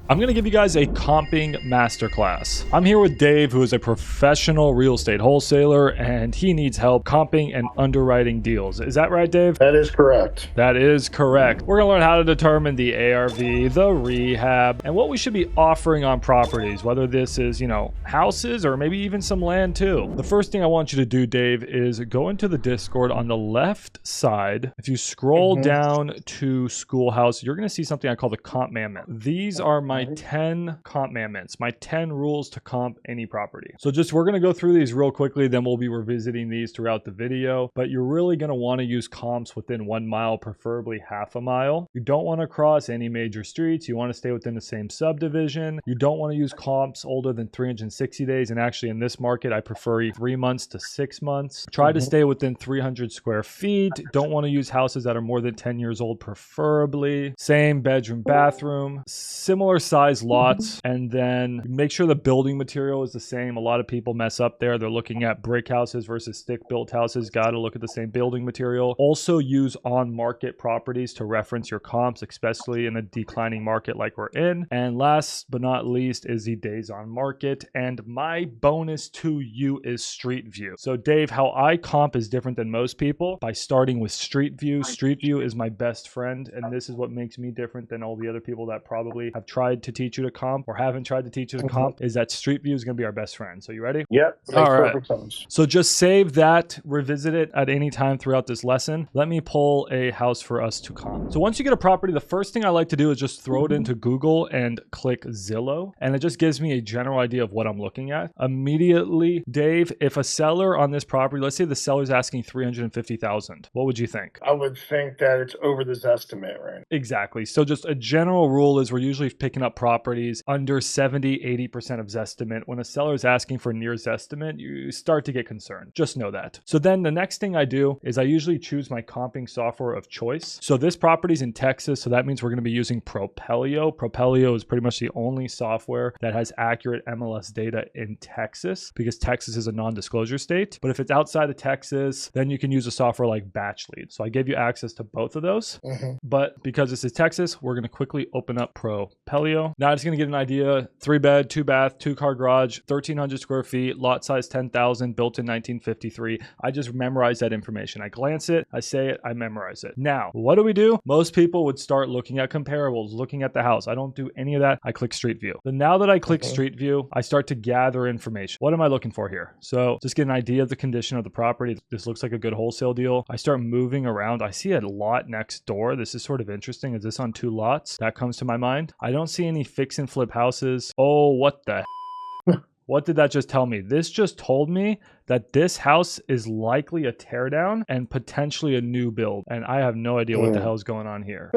I'm going to give you guys a comping masterclass. I'm here with Dave, who is a professional real estate wholesaler, and he needs help comping and underwriting deals. Is that right, Dave? That is correct. That is correct. We're going to learn how to determine the ARV, the rehab, and what we should be offering on properties, whether this is, houses or maybe even some land too. The first thing I want you to do, Dave, is go into the Discord on the left side. If you scroll down to Schoolhouse, you're going to see something I call the comp mammoth. These are my 10 comp mammoths, my 10 rules to comp any property. So we're going to go through these real quickly, then we'll be revisiting these throughout the video, but you're really going to want to use comps within 1 mile, preferably half a mile. You don't want to cross any major streets. You want to stay within the same subdivision. You don't want to use comps older than 360 days. And actually in this market, I prefer 3 months to 6 months. Try to stay within 300 square feet. Don't want to use houses that are more than 10 years old, preferably. Same bedroom, bathroom, similar size lots, and then make sure the building material is the same. A lot of people mess up there. They're looking at brick houses versus stick built houses. Got to look at the same building material. Also use on market properties to reference your comps, especially in a declining market like we're in. And last but not least is the days on market. And my bonus to you is Street View. So Dave, how I comp is different than most people by starting with Street View. Street View is my best friend, and this is what makes me different than all the other people that probably have tried to teach you to comp or haven't tried to teach you to comp, is that Street View is going to be our best friend. So you ready? Yep. All right. So just save that, revisit it at any time throughout this lesson. Let me pull a house for us to comp. So once you get a property, the first thing I like to do is just throw it into Google and click Zillow, and it just gives me a general idea of what I'm looking at. Immediately, Dave, if a seller on this property, let's say the seller's asking $350,000, what would you think? I would think that it's over this estimate, right? Exactly. So just a general rule is we're usually picking up properties under 70-80% of Zestimate. When a seller is asking for near Zestimate, you start to get concerned. Just know that. So then the next thing I do is I usually choose my comping software of choice. So this property's in Texas, so that means we're going to be using Propelio. Propelio is pretty much the only software that has accurate MLS data in Texas because Texas is a non-disclosure state. But if it's outside of Texas, then you can use a software like Batchlead. So I gave you access to both of those. But because this is Texas, we're going to quickly open up Propelio. Now I'm just going to get an idea. 3 bed, 2 bath, 2 car garage, 1,300 square feet, lot size 10,000, built in 1953. I just memorize that information. I glance it, I say it, I memorize it. Now, what do? Most people would start looking at comparables, looking at the house. I don't do any of that. I click Street View. Then now that I click Street View, I start to gather information. What am I looking for here? So just get an idea of the condition of the property. This looks like a good wholesale deal. I start moving around. I see a lot next door. This is sort of interesting. Is this on 2 lots? That comes to my mind. I don't see any fix and flip houses. Oh, what the What did that just tell me? This just told me that this house is likely a teardown and potentially a new build. And I have no idea what the hell is going on here.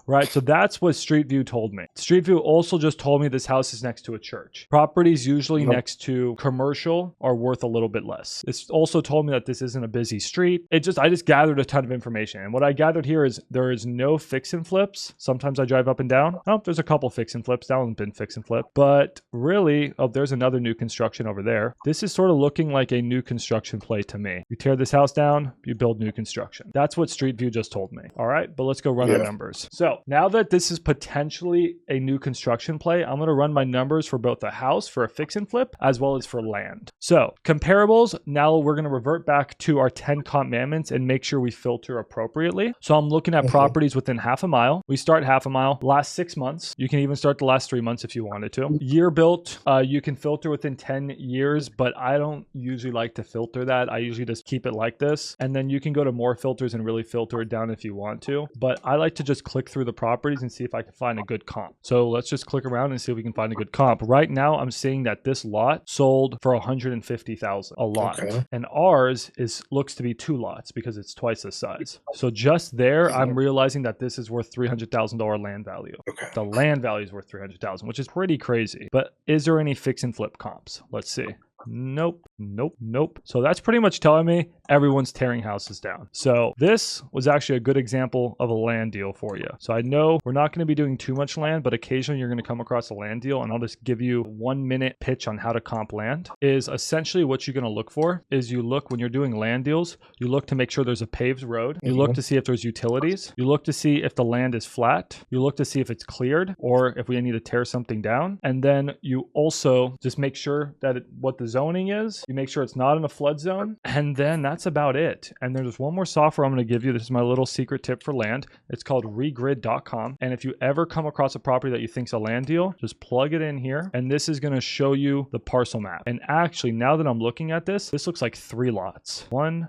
Right? So that's what Street View told me. Street View also just told me this house is next to a church. Properties usually next to commercial are worth a little bit less. It's also told me that this isn't a busy street. I just gathered a ton of information. And what I gathered here is there is no fix and flips. Sometimes I drive up and down. Oh, there's a couple fix and flips. That one's been fix and flip. But really, oh, there's another new construction over there. This is sort of looking like a new construction play to me. You tear this house down, you build new construction. That's what Street View just told me. All right, but let's go run our numbers. So now that this is potentially a new construction play, I'm going to run my numbers for both the house for a fix and flip as well as for land. So comparables, now we're going to revert back to our 10 comp mammoths and make sure we filter appropriately. So I'm looking at properties within half a mile. We start half a mile, last 6 months. You can even start the last 3 months if you wanted to. Year built, you can filter within 10 years, but I don't usually like to filter that. I usually just keep it like this. And then you can go to more filters and really filter it down if you want to. But I like to just click through the properties and see if I can find a good comp. So let's just click around and see if we can find a good comp. Right now, I'm seeing that this lot sold for $150,000 a lot. And ours looks to be 2 lots because it's twice the size. So just there, I'm realizing that this is worth $300,000 land value. The land value is worth $300,000, which is pretty crazy. But is there any fix and flip comps? Let's see. Nope, nope, nope. So that's pretty much telling me everyone's tearing houses down. So this was actually a good example of a land deal for you. So I know we're not going to be doing too much land, but occasionally you're going to come across a land deal, and I'll just give you a 1-minute pitch on how to comp land. Is essentially what you're going to look for is you look when you're doing land deals, you look to make sure there's a paved road. You look to see if there's utilities. You look to see if the land is flat. You look to see if it's cleared or if we need to tear something down. And then you also just make sure that what the zoning is, you make sure it's not in a flood zone. And then that's about it. And there's one more software I'm going to give you. This is my little secret tip for land. It's called regrid.com. And if you ever come across a property that you think's a land deal, just plug it in here. And this is going to show you the parcel map. And actually, now that I'm looking at this looks like 3 lots. 1,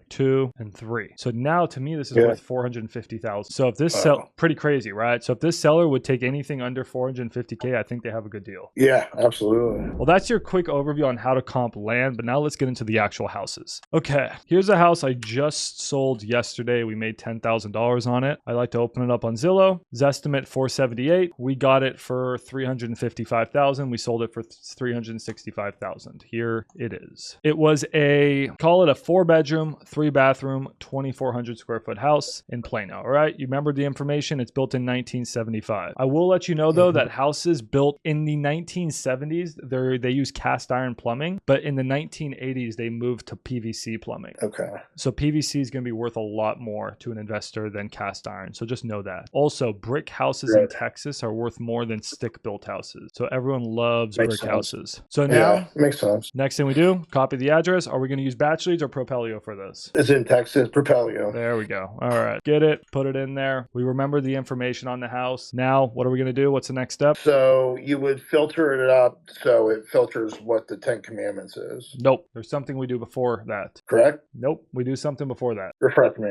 2, and 3. So now to me, this is worth $450,000. So if this pretty crazy, right? So if this seller would take anything under $450K, I think they have a good deal. Yeah, absolutely. Well, that's your quick overview on how to comp land, but now let's get into the actual houses. Okay, here's a house I just sold yesterday. We made $10,000 on it. I like to open it up on Zillow. Zestimate $478. We got it for $355,000. We sold it for $365,000. Here it is. It was call it a 4-bedroom, 3-bathroom, 2,400 square foot house in Plano. All right, you remember the information. It's built in 1975. I will let you know though that houses built in the 1970s, they use cast iron plumbing, but in the 1980s they moved to PVC plumbing. Okay. So PVC is going to be worth a lot more to an investor than cast iron. So just know that. Also, brick houses in Texas are worth more than stick-built houses. So everyone loves brick houses. So now, makes sense. Next thing we do, copy the address. Are we going to use batch leads or Propelio for this? It's in Texas, Propelio. There we go. All right. Get it. Put it in there. We remember the information on the house. Now, what are we going to do? What's the next step? So you would filter it up so it filters what the 10 Commandments is. Nope. There's something we do before that. Correct? Nope. We do something before that. Refresh me.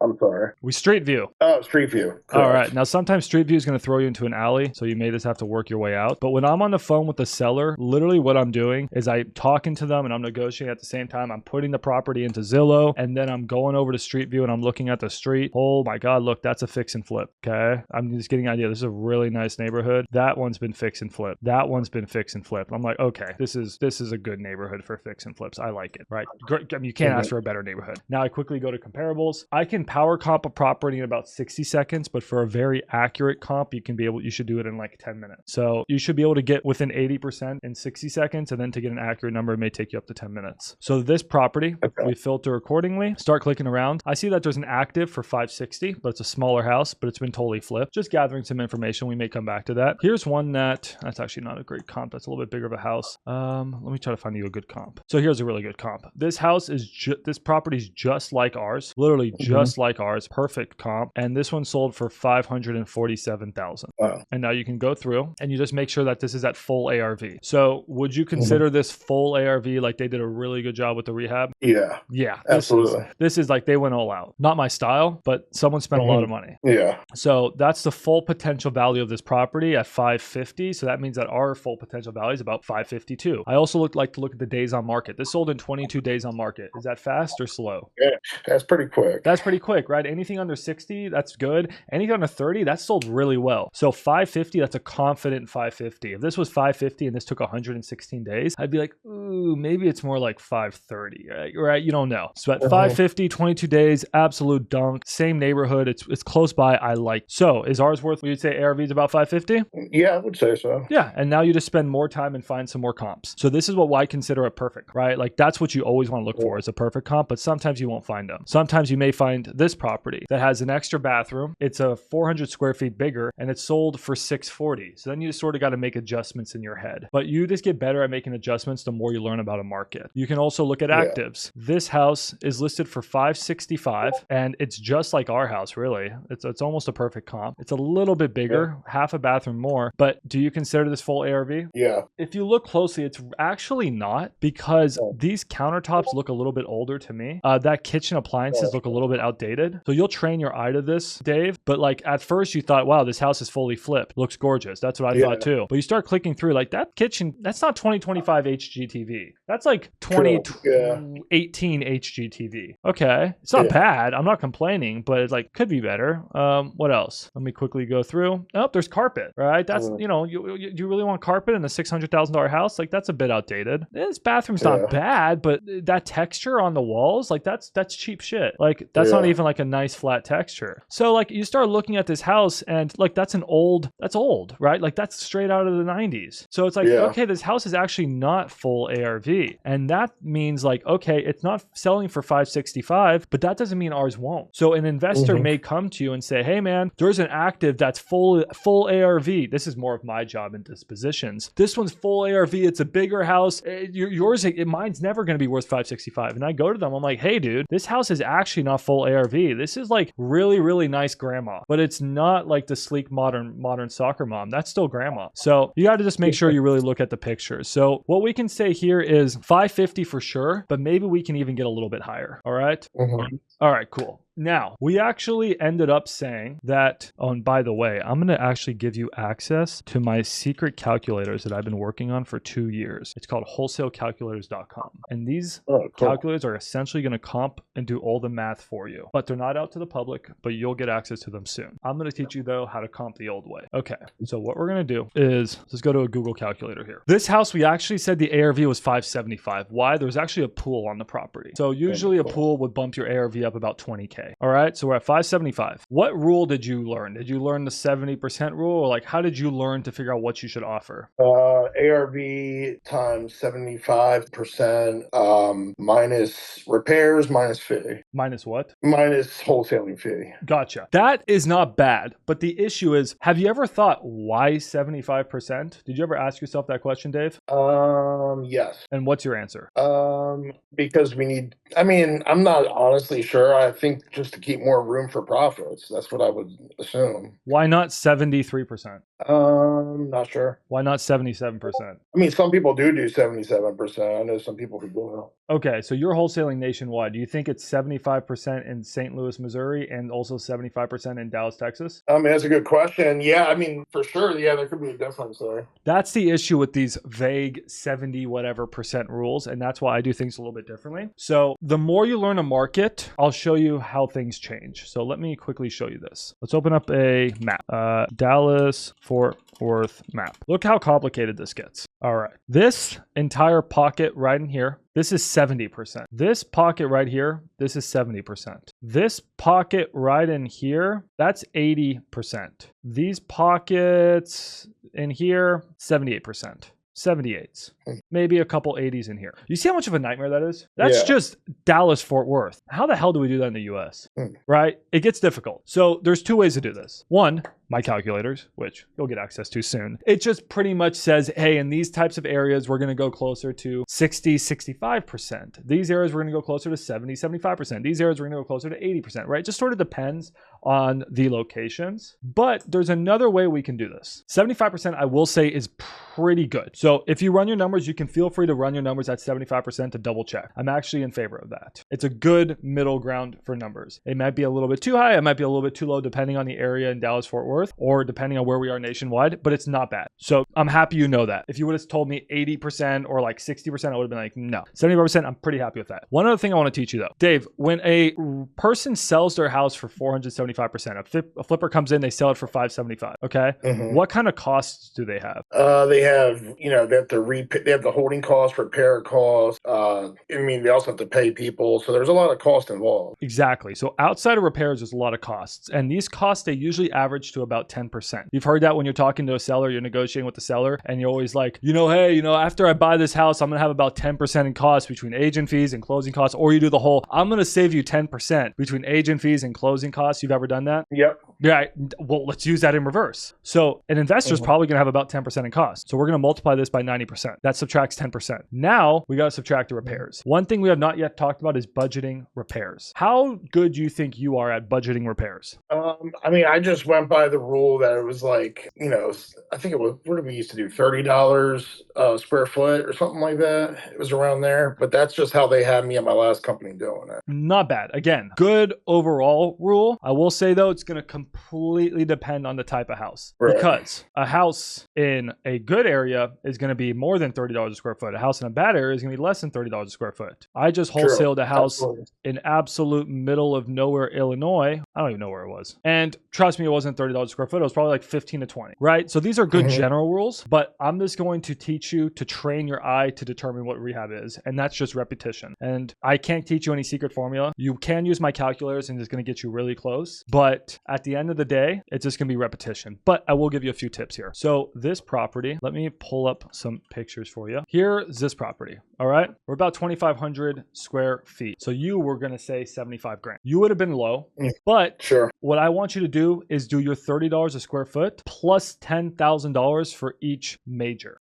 I'm sorry. We street view. Oh, street view. Correct. All right. Now, sometimes street view is going to throw you into an alley, so you may just have to work your way out. But when I'm on the phone with the seller, literally what I'm doing is I'm talking to them and I'm negotiating at the same time. I'm putting the property into Zillow, and then I'm going over to street view and I'm looking at the street. Oh my God, look, that's a fix and flip. Okay. I'm just getting an idea. This is a really nice neighborhood. That one's been fix and flip. That one's been fix and flip. I'm like, okay, this is a good neighborhood for fix and flips. I like it, right? I mean, you can't ask for a better neighborhood. Now I quickly go to comparables. I can power comp a property in about 60 seconds, but for a very accurate comp, you should do it in like 10 minutes. So you should be able to get within 80% in 60 seconds, and then to get an accurate number, it may take you up to 10 minutes. So this property, we filter accordingly, start clicking around. I see that there's an active for 560, but it's a smaller house, but it's been totally flipped. Just gathering some information. We may come back to that. Here's one that's actually not a great comp. That's a little bit bigger of a house. Let me try to find you a good comp. So here's a really good comp. This house is this property is just like ours, literally just like ours. Perfect comp, and this one sold for $547,000. Wow. And now you can go through and you just make sure that this is at full ARV. So would you consider this full ARV? Like they did a really good job with the rehab? Yeah, absolutely. This is like they went all out. Not my style, but someone spent a lot of money. Yeah. So that's the full potential value of this property at 550. So that means that our full potential value is about 552. I also like to look at the days on market. This sold in 22 days on market. Is that fast or slow? Yeah, that's pretty quick. That's pretty quick, right? Anything under 60, that's good. Anything under 30, that sold really well. So 550, that's a confident 550. If this was 550 and this took 116 days, I'd be like, ooh, maybe it's more like 530, right? You don't know. So at 550, 22 days, absolute dunk. Same neighborhood. It's close by. I like. So is ours worth, you'd say ARV is about 550? Yeah, I would say so. Yeah. And now you just spend more time and find some more comps. So this is what I consider a perfect, right? Like that's what you always want to look for is a perfect comp, but sometimes you won't find them. Sometimes you may find this property that has an extra bathroom. It's a 400 square feet bigger and it's sold for 640. So then you just sort of got to make adjustments in your head, but you just get better at making adjustments the more you learn about a market. You can also look at actives. This house is listed for 565 and it's just like our house, really. It's almost a perfect comp. It's a little bit bigger, half a bathroom more, but do you consider this full ARV? Yeah. If you look closely, it's actually not because these countertops look a little bit older to me. That kitchen appliances look a little bit outdated outdated. So you'll train your eye to this, Dave. But like at first you thought, wow, this house is fully flipped. Looks gorgeous. That's what I thought too. But you start clicking through like that kitchen, that's not 2025 HGTV. That's like 2018 HGTV. Okay. It's not bad. I'm not complaining, but it like could be better. What else? Let me quickly go through. Oh, there's carpet, right? That's, you know, you really want carpet in a $600,000 house? Like that's a bit outdated. This bathroom's not bad, but that texture on the walls, like that's cheap shit. Like that's not even like a nice flat texture. So like you start looking at this house and like that's old, right? Like that's straight out of the 90s. So it's like, okay, this house is actually not full ARV. And that means like, okay, it's not selling for 565, but that doesn't mean ours won't. So an investor may come to you and say, hey man, there's an active that's full ARV. This is more of my job in dispositions. This one's full ARV. It's a bigger house. Mine's never going to be worth 565. And I go to them, I'm like, hey dude, this house is actually not full ARV. This is like really, really nice grandma, but it's not like the sleek modern soccer mom. That's still grandma. So you got to just make sure you really look at the pictures. So what we can say here is 550 for sure, but maybe we can even get a little bit higher. All right. All right, cool. Now, we actually ended up saying that, oh, and by the way, I'm going to actually give you access to my secret calculators that I've been working on for 2 years. It's called wholesalecalculators.com. And these calculators are essentially going to comp and do all the math for you. But they're not out to the public, but you'll get access to them soon. I'm going to teach you, though, how to comp the old way. Okay, so what we're going to do is, let's go to a Google calculator here. This house, we actually said the ARV was 575. Why? There's actually a pool on the property. So usually a pool would bump your ARV up about 20K. All right, so we're at 575. What rule did you learn? Did you learn the 70% rule, or like how did you learn to figure out what you should offer? ARV times 75%, minus repairs, minus fee. Minus what? Minus wholesaling fee. Gotcha. That is not bad, but the issue is, have you ever thought why 75%? Did you ever ask yourself that question, Dave? Yes. And what's your answer? Because we need, I mean, I'm not honestly sure. I think just to keep more room for profits. That's what I would assume. Why not 73%? Not sure. Why not 77%? I mean, some people do 77%. I know some people who do. Okay, so you're wholesaling nationwide. Do you think it's 75% in St. Louis, Missouri, and also 75% in Dallas, Texas? I mean, that's a good question. Yeah, I mean, for sure. Yeah, there could be a difference there. That's the issue with these vague 70 whatever percent rules, and that's why I do things a little bit differently. So the more you learn a market, I'll show you how things change. So let me quickly show you this. Let's open up a map. Dallas Fort Worth map. Look how complicated this gets. All right. This entire pocket right in here, this is 70%. This pocket right here, this is 70%. This pocket right in here, that's 80%. These pockets in here, 78%. 78s, maybe a couple 80s in here. You see how much of a nightmare that is? That's just Dallas Fort Worth. How the hell do we do that in the US? Right? It gets difficult. So there's two ways to do this. One, my calculators, which you'll get access to soon. It just pretty much says, hey, in these types of areas, we're going to go closer to 60, 65%. These areas, we're going to go closer to 70, 75%. These areas, we're going to go closer to 80%, right? It just sort of depends on the locations. But there's another way we can do this. 75%, I will say, is pretty good. So if you run your numbers, you can feel free to run your numbers at 75% to double check. I'm actually in favor of that. It's a good middle ground for numbers. It might be a little bit too high. It might be a little bit too low, depending on the area in Dallas Fort Worth, or depending on where we are nationwide, but it's not bad. So I'm happy you know that. If you would have told me 80% or like 60%, I would have been like, no. 75%, I'm pretty happy with that. One other thing I want to teach you though. Dave, when a person sells their house for 475%, a flipper comes in, they sell it for 575. Okay. What kind of costs do they have? They have, they have to they have the holding costs, repair costs. I mean, they also have to pay people. So there's a lot of cost involved. Exactly. So outside of repairs, there's a lot of costs. And these costs, they usually average to about 10%. You've heard that when you're talking to a seller, you're negotiating with the seller, and you're always like, hey, after I buy this house, I'm going to have about 10% in costs between agent fees and closing costs. Or you do the whole, I'm going to save you 10% between agent fees and closing costs. You've ever done that? Yep. Yeah. Well, let's use that in reverse. So an investor is probably going to have about 10% in costs. So we're going to multiply this by 90%. That subtracts 10%. Now we got to subtract the repairs. One thing we have not yet talked about is budgeting repairs. How good do you think you are at budgeting repairs? I mean, I just went by the rule that it was like, I think it was, what did we used to do? $30 a square foot or something like that. It was around there, but that's just how they had me at my last company doing it. Not bad. Again, good overall rule. I will say though, it's going to completely depend on the type of house, because a house in a good area is going to be more than $30 a square foot. A house in a bad area is going to be less than $30 a square foot. I just wholesaled a house in absolute middle of nowhere, Illinois. I don't even know where it was. And trust me, it wasn't $30 a square foot. It was probably like 15 to 20, right? So these are good general rules, but I'm just going to teach you to train your eye to determine what rehab is. And that's just repetition. And I can't teach you any secret formula. You can use my calculators and it's going to get you really close. But at the end of the day, it's just going to be repetition. But I will give you a few tips here. So this property, let me pull up some pictures for you. Here's this property. All right. We're about 2,500 square feet. So you were going to say 75 grand. You would have been low, but what I want you to do is do your $30 a square foot plus $10,000 for each major.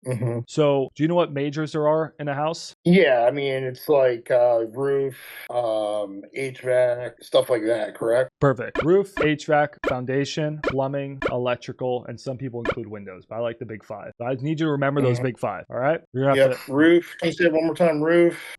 So do you know what majors there are in a house? Yeah. I mean, it's like roof, HVAC, stuff like that, correct? Perfect. Roof, HVAC, foundation, plumbing, electrical, and some people include windows, but I like the big five. So I need you to remember those big five. All right. You're gonna have to... Roof. Can you say it one more time? Roof,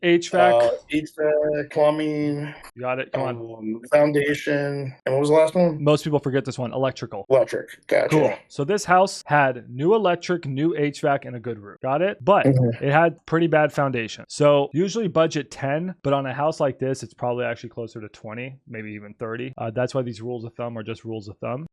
HVAC, HVAC, plumbing. You got it. Come on. Foundation. And what was the last one? Most people forget this one. Electrical. Electric. Gotcha. Cool. So this house had new electric, new HVAC, and a good roof. Got it? But it had pretty bad foundation. So usually budget 10, but on a house like this, it's probably actually closer to 20, maybe even 30. That's why these rules of thumb are just rules of thumb.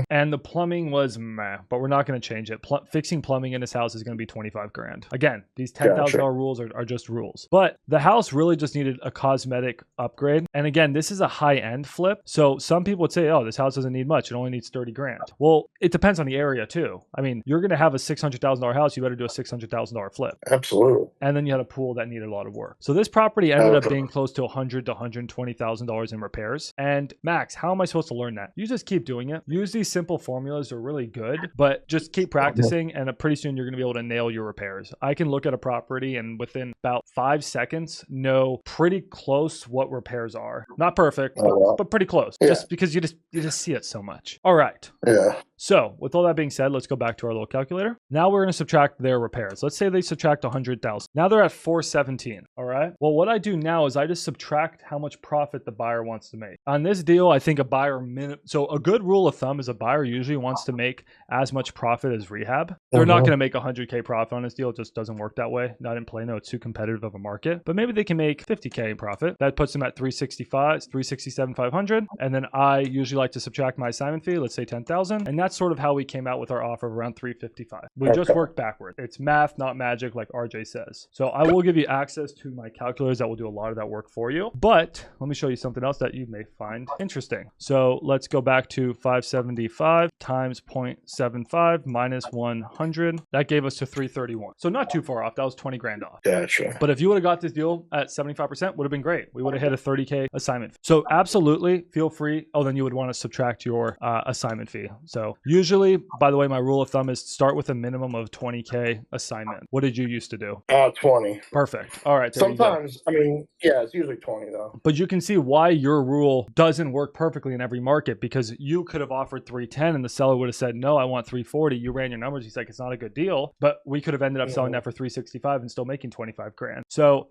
And the plumbing was meh, but we're not going to change it. Fixing plumbing in this house is going to be 25 grand. Again, these $10,000 rules are just rules. But the house really just needed a cosmetic upgrade. And again, this is a high-end flip. So some people would say, oh, this house doesn't need much. It only needs 30 grand. Well, it depends on the area too. I mean, you're going to have a $600,000 house. You better do a $600,000 flip. Absolutely. And then you had a pool that needed a lot of work. So this property ended up being close to $100,000 to $120,000 in repairs. And Max, how am I supposed to learn that? You just keep doing it. Use these simple formulas. They're really good, but just keep practicing. And pretty soon you're going to be able to nail your repairs. I can look at a property and within about 5 seconds know pretty close what repairs are. Not perfect, but pretty close. Just because you just see it so much. All right. Yeah. So with all that being said, let's go back to our little calculator. Now we're going to subtract their repairs. Let's say they subtract 100,000. Now they're at 417. All right. Well, what I do now is I just subtract how much profit the buyer wants to make. On this deal, I think a buyer so a good rule of thumb is a buyer usually wants to make as much profit as rehab. They're not going to make 100K profit on this deal. It just doesn't work that way. Not in Plano. It's too competitive of a market, but maybe they can make 50K in profit. That puts them at 367,500. And then I usually like to subtract my assignment fee. Let's say 10,000. And that's sort of how we came out with our offer of around 355. We just worked backward. It's math, not magic, like RJ says. So I will give you access to my calculators that will do a lot of that work for you. But let me show you something else that you may find interesting. So let's go back to 575 times 0.75 minus 100. That gave us to 331. So not too far off. That was 20 grand off. Gotcha. But if you would have got this deal at 75%, would have been great. We would have hit a 30K assignment fee. So absolutely feel free. Oh, then you would want to subtract your assignment fee. So usually, by the way, my rule of thumb is start with a minimum of 20K assignment. What did you used to do? 20. Perfect. All right. Sometimes, I mean, yeah, it's usually 20 though. But you can see why your rule doesn't work perfectly in every market, because you could have offered 310 and the seller would have said, no, I want 340. You ran your numbers. He's like, it's not a good deal, but we could have ended up selling that for 365 and still making 25 grand. So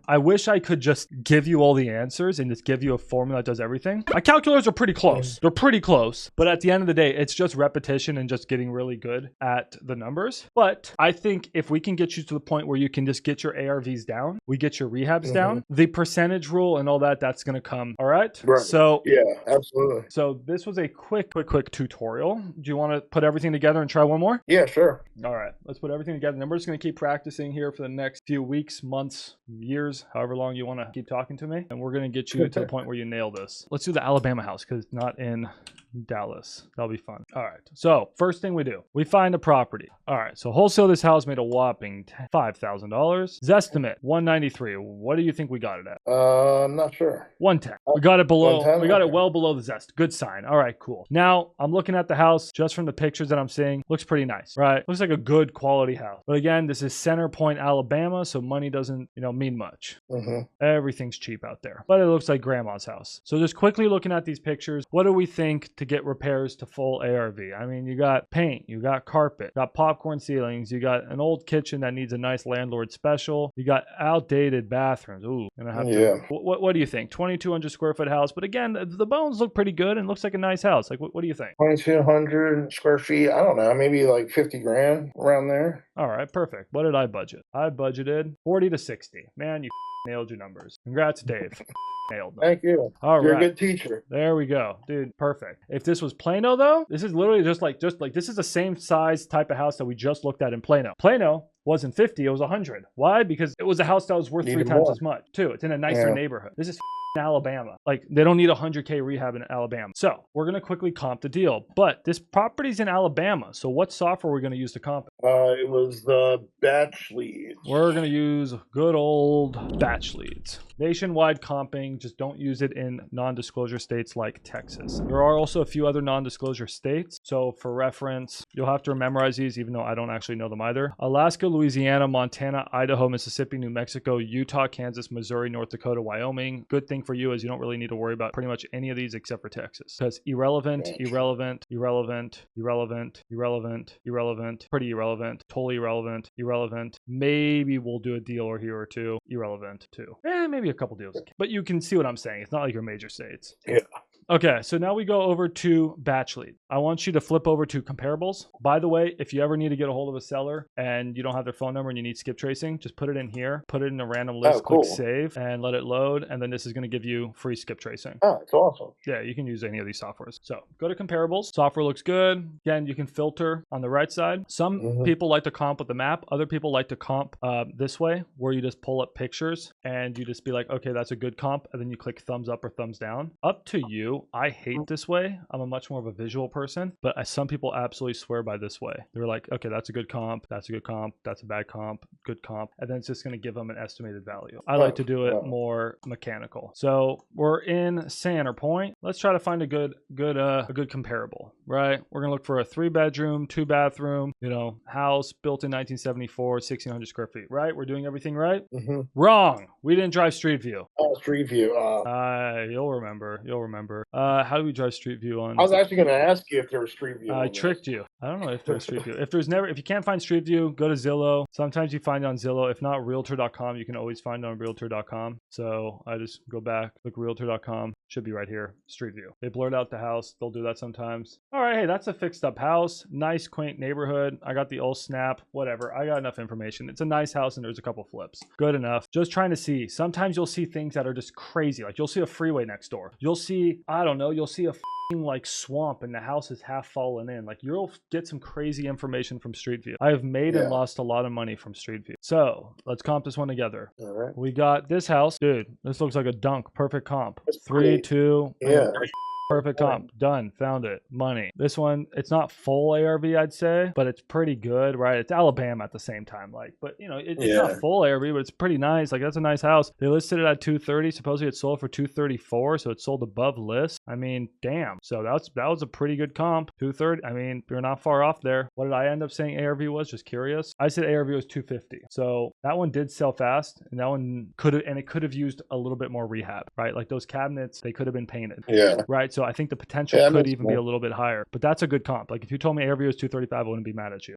I wish I could just give you all the answers and just give you a formula that does everything. My calculators are pretty close. They're pretty close, but at the end of the day, it's just repetition and just getting really good at the numbers. But I think if we can get you to the point where you can just get your ARVs down, we get your rehabs down, the percentage rule and all that, that's going to come. All right. So yeah, absolutely. So this was a quick tutorial. Do you want to put everything together and try one more? Yeah, sure. All right, let's put everything together. And we're just going to keep practicing here for the next few weeks, months, years, however long you want to keep talking to me. And we're going to get you to the point where you nail this. Let's do the Alabama house because it's not in Dallas. That'll be fun. All right. So first thing we do, we find a property. All right. So wholesale this house made a whopping $5,000. Zestimate 193. What do you think we got it at? I'm not sure. 110. We got it below. 110? We got it Okay. well below the zest. Good sign. All right, cool. Now I'm looking at the house just from the pictures that I'm seeing. Looks pretty nice, right? Looks like a good quality house. But again, this is Center Point, Alabama, so money doesn't, mean much. Everything's cheap out there. But it looks like grandma's house. So just quickly looking at these pictures, what do we think to get repairs to full ARV? I mean, you got paint, you got carpet, got popcorn ceilings, you got an old kitchen that needs a nice landlord special, you got outdated bathrooms. Ooh, and I have to. What do you think? 2,200 square foot house, but again, the bones look pretty good and looks like a nice house. Like, what do you think? 2,200 square feet. I don't know, maybe like 50 grand around there. All right, perfect. What did I budget? I budgeted 40 to 60. Man, you nailed your numbers. Congrats, Dave. Nailed them. Thank you. All You're right. a good teacher. There we go, dude. Perfect. If this was Plano, though, this is literally just like this is the same size type of house that we just looked at in Plano. Plano wasn't 50, it was 100. Why? Because it was a house that was worth 3 times as much, too. It's in a nicer neighborhood. This is Alabama. Like, they don't need 100K rehab in Alabama. So we're going to quickly comp the deal, but this property's in Alabama. So what software are we going to use to comp it? It was the batch leads. We're going to use good old batch leads. Nationwide comping, just don't use it in non-disclosure states like Texas. There are also a few other non-disclosure states. So for reference, you'll have to memorize these, even though I don't actually know them either. Alaska, Louisiana, Montana, Idaho, Mississippi, New Mexico, Utah, Kansas, Missouri, North Dakota, Wyoming. Good thing for you is you don't really need to worry about pretty much any of these except for Texas. Because irrelevant, irrelevant, irrelevant, irrelevant, irrelevant, irrelevant, pretty irrelevant, totally irrelevant, irrelevant. Maybe we'll do a deal or here or two. Irrelevant too. Maybe a couple deals. But you can see what I'm saying. It's not like your major states. Yeah. Okay, so now we go over to batch lead. I want you to flip over to comparables. By the way, if you ever need to get a hold of a seller and you don't have their phone number and you need skip tracing, just put it in here, put it in a random list, click save, and let it load. And then this is going to give you free skip tracing. Oh, it's awesome. Yeah, you can use any of these softwares. So go to comparables. Software looks good. Again, you can filter on the right side. Some people like to comp with the map. Other people like to comp this way, where you just pull up pictures and you just be like, okay, that's a good comp. And then you click thumbs up or thumbs down. Up to you. I hate this way. I'm a much more of a visual person, but some people absolutely swear by this way. They're like, okay, that's a good comp. That's a good comp. That's a bad comp. Good comp. And then it's just going to give them an estimated value. I like to do it more mechanical. So we're in Center Point. Let's try to find a good comparable, right? We're going to look for a 3-bedroom, 2-bathroom, house built in 1974, 1,600 square feet, right? We're doing everything right? Wrong. We didn't drive Street View. Oh, Street View. You'll remember. How do we drive Street View on? I was actually going to ask you if there was Street View. I tricked you. I don't know if there's Street View. If you can't find Street View, go to Zillow. Sometimes you find it on Zillow. If not, Realtor.com. You can always find it on Realtor.com. So I just go back, look Realtor.com. Should be right here. Street View. They blurred out the house. They'll do that sometimes. All right, hey, that's a fixed up house. Nice, quaint neighborhood. I got the old snap. Whatever. I got enough information. It's a nice house and there's a couple flips. Good enough. Just trying to see. Sometimes you'll see things that are just crazy. Like you'll see a freeway next door. You'll see, I don't know, you'll see a like swamp and the house is half fallen in. Like you'll get some crazy information from Street View. I have made and lost a lot of money from Street View. So let's comp this one together. All right. We got this house. Dude, this looks like a dunk. Perfect comp. 3, 2. Yeah. Perfect comp. Done. Found it. Money. This one, it's not full ARV, I'd say, but it's pretty good, right? It's Alabama at the same time. But it's not full ARV, but it's pretty nice. Like that's a nice house. They listed it at 230. Supposedly it sold for 234. So it sold above list. I mean, damn. So that was a pretty good comp. 230. I mean, you're not far off there. What did I end up saying ARV was? Just curious. I said ARV was 250. So that one did sell fast, and that one could have used a little bit more rehab, right? Like those cabinets, they could have been painted. Yeah. Right. So I think the potential could even be a little bit higher, but that's a good comp. Like if you told me ARV was 235, I wouldn't be mad at you.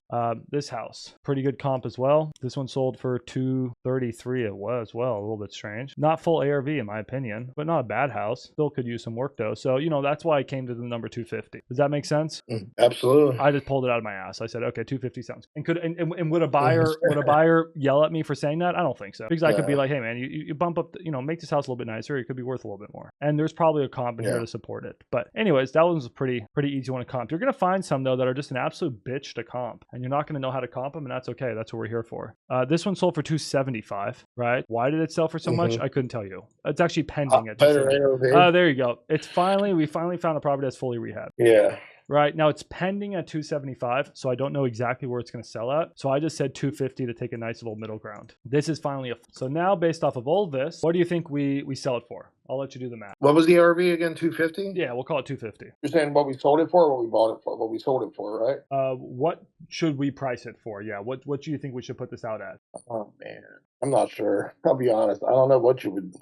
This house, pretty good comp as well. This one sold for 233. It was, well, a little bit strange. Not full ARV in my opinion, but not a bad house. Still could use some work though. So, that's why I came to the number 250. Does that make sense? Absolutely. I just pulled it out of my ass. I said, okay, 250 sounds. And would a buyer yell at me for saying that? I don't think so. Because I could be like, hey man, you bump up, make this house a little bit nicer. It could be worth a little bit more. And there's probably a comp in here to support it. it. But anyways, that one's a pretty easy one to comp. You're going to find some though that are just an absolute bitch to comp, and you're not going to know how to comp them, and that's okay. That's what we're here for. This one sold for 275, right? Why did it sell for so much? I couldn't tell you. It's actually pending at 275. There you go. We finally found a property that's fully rehabbed. Yeah. Right now it's pending at 275, so I don't know exactly where it's going to sell at. So I just said 250 to take a nice little middle ground. This is finally so now based off of all this, what do you think we sell it for? I'll let you do the math. What was the RV again? 250? Yeah, we'll call it 250. You're saying what we sold it for, or what we bought it for? What we sold it for, right? What should we price it for? Yeah, what do you think we should put this out at? Oh man, I'm not sure. I'll be honest. I don't know what you would.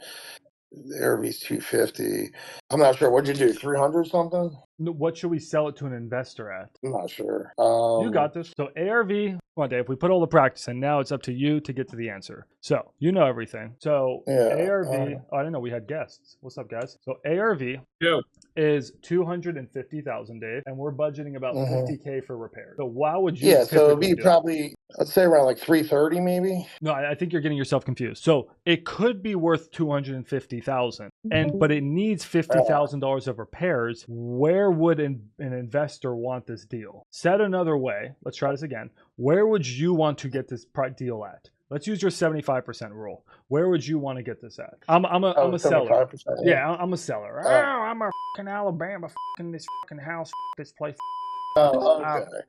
The RV's 250. I'm not sure. What'd you do? 300 something? What should we sell it to an investor at? I'm not sure. You got this. So ARV, come on, Dave. We put all the practice in. Now it's up to you to get to the answer. So you know everything. So ARV. I didn't know we had guests. What's up, guys? So ARV is 250,000, Dave, and we're budgeting about 50K for repairs. So why would you? Yeah. So it'd be probably, let's say around like 330, maybe. No, I think you're getting yourself confused. So it could be worth 250,000, but it needs $50,000 of repairs. Where would an investor want this deal? Said another way, let's try this again. Where would you want to get this deal at? Let's use your 75% rule. Where would you want to get this at? I'm a seller. Yeah, I'm a seller. I'm a fucking Alabama, this fucking house, this place.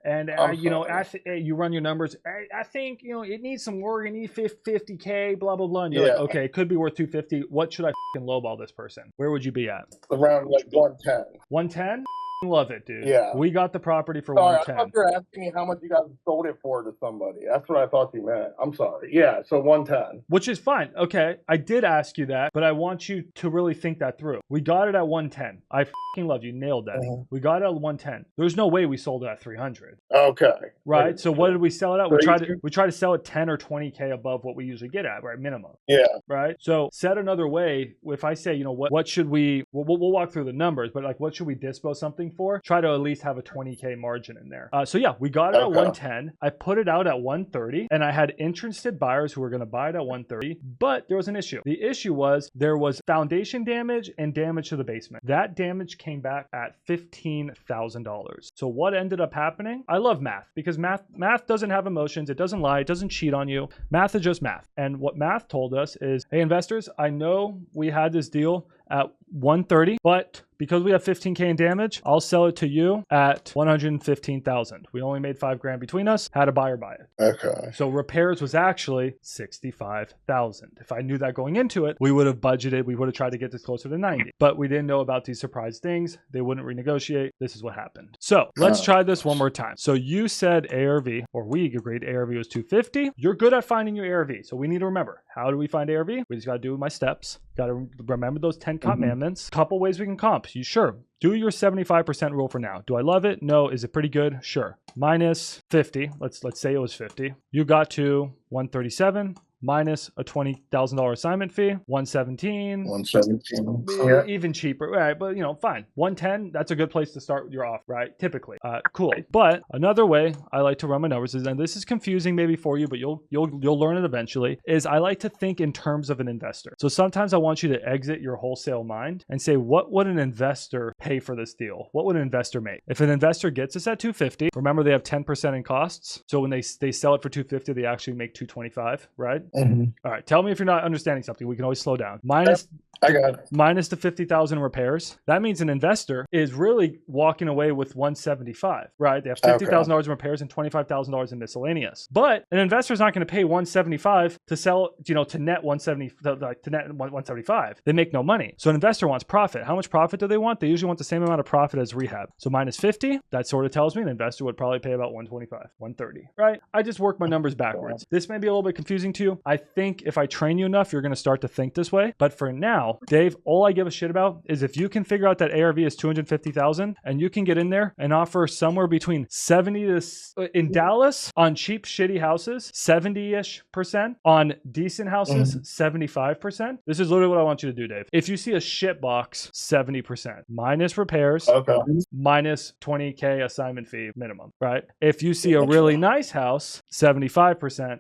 And you run your numbers. I think it needs some work. It needs 50K, blah blah blah. And you're like, okay, it could be worth 250. What should I fucking lowball this person? Where would you be at? Around like 110. 110. Love it, dude. Yeah. We got the property for 110. I thought you were asking me how much you guys sold it for to somebody. That's what I thought you meant. I'm sorry. Yeah, so 110. Which is fine. Okay, I did ask you that, but I want you to really think that through. We got it at 110. I fucking love you. Nailed that. We got it at 110. There's no way we sold it at 300. Okay. Right? So what did we sell it at? We try to sell it 10 or 20K above what we usually get at, right? Minimum. Yeah. Right? So said another way, if I say, what should we, we'll walk through the numbers, but like what should we dispo something for? Try to at least have a 20K margin in there. So yeah, we got it at 110. I put it out at 130, and I had interested buyers who were going to buy it at 130, but there was an issue. The issue was there was foundation damage and damage to the basement. That damage came back at $15,000. So what ended up happening? I love math because math doesn't have emotions. It doesn't lie. It doesn't cheat on you. Math is just math. And what math told us is, hey, investors, I know we had this deal at 130, but because we have 15K in damage, I'll sell it to you at 115,000. We only made $5,000 between us. Had a buyer buy it. Okay. So repairs was actually 65,000. If I knew that going into it, we would have budgeted. We would have tried to get this closer to 90, but we didn't know about these surprise things. They wouldn't renegotiate. This is what happened. So let's try this one more time. So you said ARV, or we agreed ARV was 250. You're good at finding your ARV. So we need to remember, how do we find ARV? We just got to do my steps. Got to remember those 10 commandments. Couple ways we can comp. You sure? Do your 75% rule for now. Do I love it? No. Is it pretty good? Sure. Minus 50. Let's say it was 50. You got to 137. Minus a $20,000 assignment fee, 117. 117. Yeah. Even cheaper, right? But fine. 110. That's a good place to start your off, right? Typically, cool. But another way I like to run my numbers is, and this is confusing maybe for you, but you'll learn it eventually. Is I like to think in terms of an investor. So sometimes I want you to exit your wholesale mind and say, what would an investor pay for this deal? What would an investor make? If an investor gets us at 250, remember they have 10% in costs. So when they sell it for 250, they actually make 225, right? All right. Tell me if you're not understanding something. We can always slow down. Minus the 50,000 repairs. That means an investor is really walking away with 175, right? They have $50,000 in repairs and $25,000 in miscellaneous. But an investor is not going to pay 175 to sell, to net 175. They make no money. So an investor wants profit. How much profit do they want? They usually want the same amount of profit as rehab. So minus 50, that sort of tells me an investor would probably pay about 125, 130, right? I just work my numbers backwards. This may be a little bit confusing to you. I think if I train you enough, you're going to start to think this way. But for now, Dave, all I give a shit about is if you can figure out that ARV is 250,000 and you can get in there and offer somewhere between 70 to in Dallas on cheap, shitty houses, 70-ish%, on decent houses, 75%. This is literally what I want you to do, Dave. If you see a shit box, 70% minus repairs, minus 20K assignment fee minimum, right? If you see a really nice house, 75%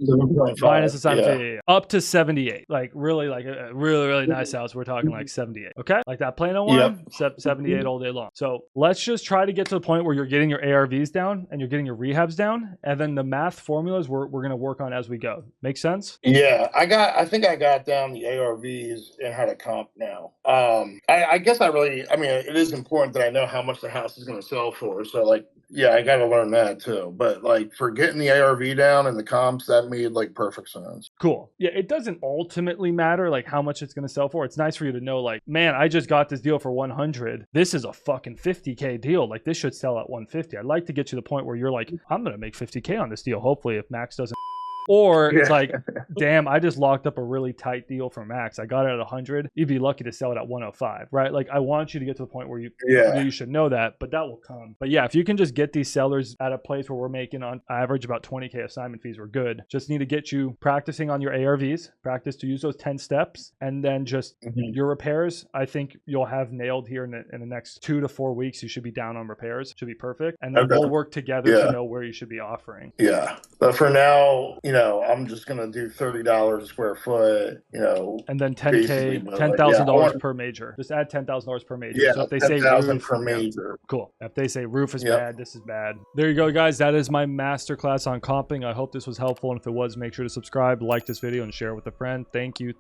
minus assignment fee. yeah. Up to 78. Like really, like a really nice house. We're talking like 78. Okay, like that Plano one, 78 all day long. So let's just try to get to the point where you're getting your ARVs down and you're getting your rehabs down, and then the math formulas we're gonna work on as we go. Make sense? Yeah, I think I got down the ARVs and how to comp now. I guess I mean, it is important that I know how much the house is going to sell for. So like, yeah, I got to learn that too. But like for getting the ARV down and the comps, that made like perfect sense. Cool. Yeah, it doesn't ultimately matter like how much it's going to sell for. It's nice for you to know like, man, I just got this deal for 100. This is a fucking 50K deal. Like this should sell at 150. I'd like to get to the point where you're like, I'm going to make 50K on this deal. Hopefully if Max doesn't. Or it's like, damn, I just locked up a really tight deal for Max. I got it at 100. You'd be lucky to sell it at 105, right? Like I want you to get to the point where you should know that, but that will come. But yeah, if you can just get these sellers at a place where we're making on average about 20K assignment fees, we're good. Just need to get you practicing on your ARVs, practice to use those 10 steps, and then just your repairs. I think you'll have nailed here in the next 2 to 4 weeks. You should be down on repairs. Should be perfect. And then we'll work together to know where you should be offering. Yeah. But for now, I'm just going to do $30 a square foot, and then 10K, $10,000 per major. Just add $10,000 per major. Yeah, so if they say roof per major. Cool. If they say roof is bad, this is bad. There you go, guys. That is my masterclass on comping. I hope this was helpful. And if it was, make sure to subscribe, like this video, and share it with a friend. Thank you.